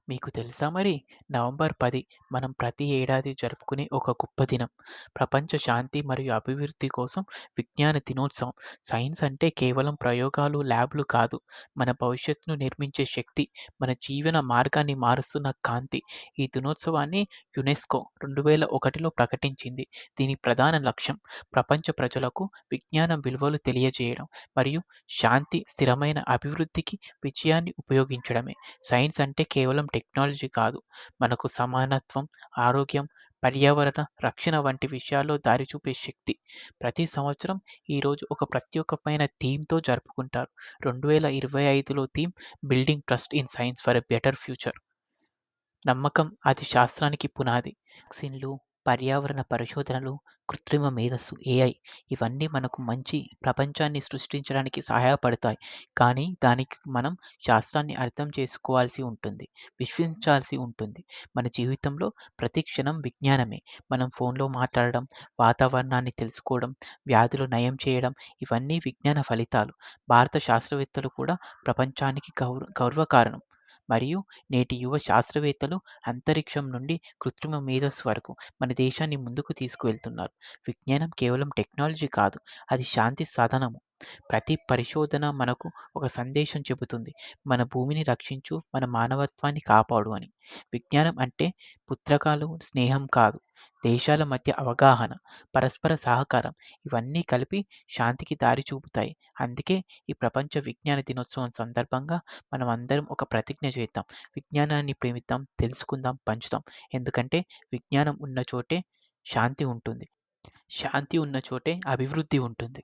మీకు తెలుసా మరి? నవంబర్ 10 మనం ప్రతి ఏడాది జరుపుకునే ఒక గొప్ప దినం. ప్రపంచ శాంతి మరియు అభివృద్ధి కోసం విజ్ఞాన దినోత్సవం. సైన్స్ అంటే కేవలం ప్రయోగాలు, ల్యాబ్‌లు కాదు. మన భవిష్యత్తును నిర్మించే శక్తి, మన జీవన మార్గాన్ని మారుస్తున్న కాంతి. ఈ దినోత్సవాన్ని యునెస్కో 2001లో ప్రకటించింది. దీని ప్రధాన లక్ష్యం ప్రపంచ ప్రజలకు విజ్ఞానం విలువలు తెలియజేయడం మరియు శాంతి, స్థిరమైన అభివృద్ధికి విజయాన్ని ఉపయోగించడమే. సైన్స్ అంటే కేవలం టెక్నాలజీ కాదు. మనకు సమానత్వం, ఆరోగ్యం, పర్యావరణ రక్షణ వంటి విషయాల్లో దారి చూపే శక్తి. ప్రతి సంవత్సరం ఈరోజు ఒక ప్రత్యేకమైన థీమ్‌తో జరుపుకుంటారు. 2025లో theme building trust in science for a better future. నమ్మకం అది శాస్త్రానికి పునాది. వ్యాక్సిన్‌లు, పర్యావరణ పరిశోధనలు, కృత్రిమ మేధస్సు ఏఐ ఇవన్నీ మనకు మంచి ప్రపంచాన్ని సృష్టించడానికి సహాయపడతాయి. కానీ దానికి మనం శాస్త్రాన్ని అర్థం చేసుకోవాల్సి ఉంటుంది. విశ్వసించాల్సి ఉంటుంది. మన జీవితంలో ప్రతి క్షణం విజ్ఞానమే. మనం ఫోన్‌లో మాట్లాడడం, వాతావరణాన్ని తెలుసుకోవడం, వ్యాధులు నయం చేయడం ఇవన్నీ విజ్ఞాన ఫలితాలు. భారత శాస్త్రవేత్తలు కూడా ప్రపంచానికి గర్వకారణం. మరియు నేటి యువ శాస్త్రవేత్తలు అంతరిక్షం నుండి కృత్రిమ మేధస్సు వరకు మన దేశాన్ని ముందుకు తీసుకువెళ్తున్నారు. విజ్ఞానం కేవలం టెక్నాలజీ కాదు, అది శాంతి సాధనము. ప్రతి పరిశోధన మనకు ఒక సందేశం చెబుతుంది. మన భూమిని రక్షించు, మన మానవత్వాన్ని కాపాడు అని. విజ్ఞానం అంటే పుత్రకాలు, స్నేహం కాదు. దేశాల మధ్య అవగాహన, పరస్పర సహకారం ఇవన్నీ కలిపి శాంతికి దారి చూపుతాయి. అందుకే ఈ ప్రపంచ విజ్ఞాన దినోత్సవం సందర్భంగా మనం అందరం ఒక ప్రతిజ్ఞ చేద్దాం. విజ్ఞానాన్ని ప్రేమిద్దాం, తెలుసుకుందాం, పంచుదాం. ఎందుకంటే విజ్ఞానం ఉన్న చోటే శాంతి ఉంటుంది. శాంతి ఉన్న చోటే అభివృద్ధి ఉంటుంది.